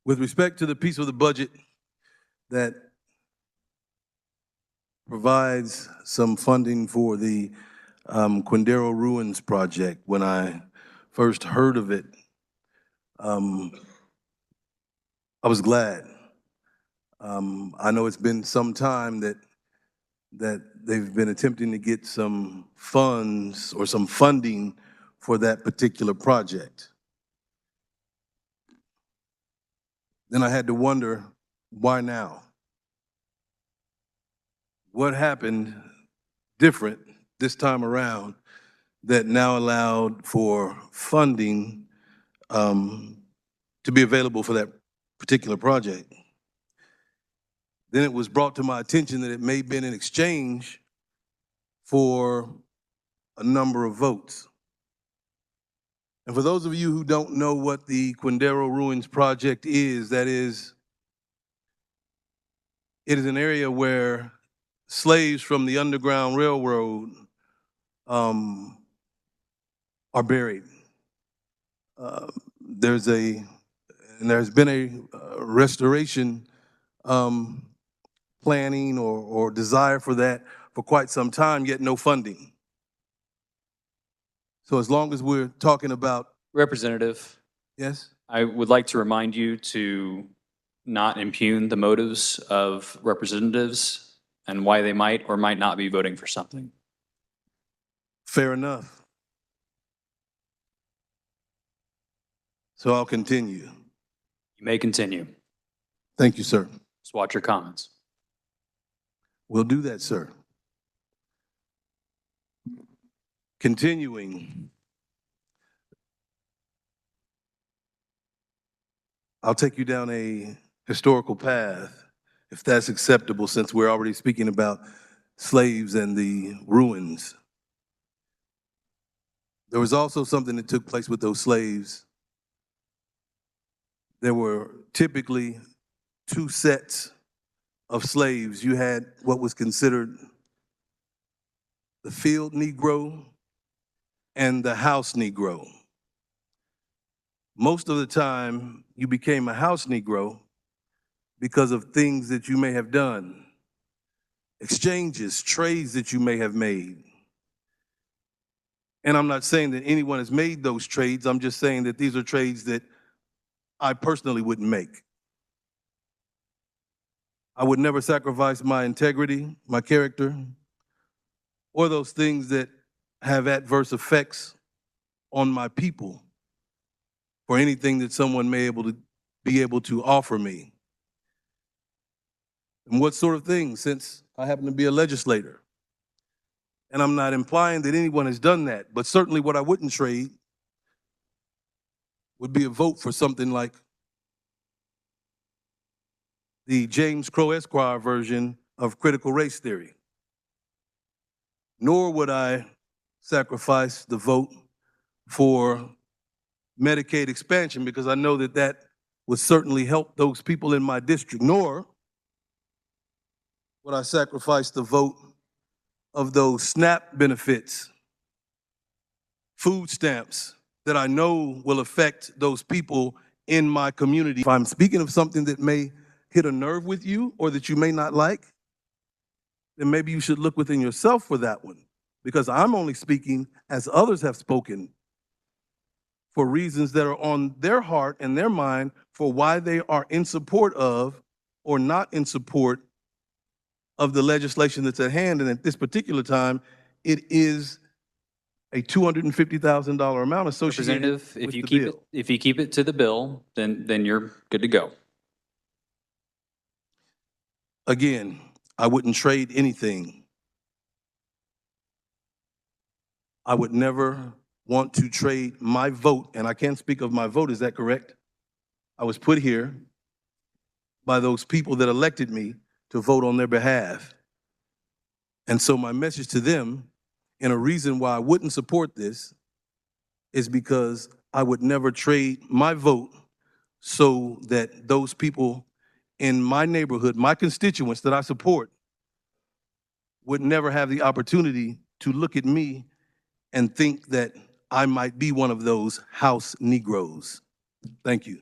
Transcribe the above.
With respect to the piece of the budget that provides some funding for the Quindaro Ruins project, when I first heard of it, I was glad. I know it's been some time that they've been attempting to get some funds or some funding for that particular project. Then I had to wonder, why now? What happened different this time around that now allowed for funding to be available for that particular project? Then it was brought to my attention that it may have been in exchange for a number of votes. And for those of you who don't know what the Quindaro Ruins project is, it is an area where slaves from the Underground Railroad are buried. There's been a restoration planning or desire for that for quite some time, yet no funding. So as long as we're talking about— Representative, Yes? I would like to remind you to not impugn the motives of representatives and why they might or might not be voting for something. Fair enough. So I'll continue. You may continue. Thank you, sir. Just watch your comments. We'll do that, sir. Continuing, I'll take you down a historical path, if that's acceptable, since we're already speaking about slaves and the ruins. There was also something that took place with those slaves. There were typically two sets of slaves. You had what was considered the field Negro and the house Negro. Most of the time, you became a house Negro because of things that you may have done, exchanges, trades that you may have made. And I'm not saying that anyone has made those trades. I'm just saying that these are trades that I personally wouldn't make. I would never sacrifice my integrity, my character, or those things that have adverse effects on my people for anything that someone may be able to offer me. And what sort of things, since I happen to be a legislator? And I'm not implying that anyone has done that, but certainly what I wouldn't trade would be a vote for something like the James Crow Esquire version of critical race theory. Nor would I sacrifice the vote for Medicaid expansion, because I know that that would certainly help those people in my district. Nor would I sacrifice the vote of those SNAP benefits, food stamps that I know will affect those people in my community. If I'm speaking of something that may hit a nerve with you or that you may not like, then maybe you should look within yourself for that one, because I'm only speaking as others have spoken for reasons that are on their heart and their mind for why they are in support of or not in support of the legislation that's at hand. And at this particular time, it is a $250,000 amount associated Representative, with the bill. if you keep it to the bill, then you're good to go. Again, I wouldn't trade anything. I would never want to trade my vote, and I can't speak of my vote, is that correct? I was put here by those people that elected me to vote on their behalf. And so my message to them, and a reason why I wouldn't support this, is because I would never trade my vote so that those people in my neighborhood, my constituents that I support, would never have the opportunity to look at me and think that I might be one of those house Negroes. Thank you.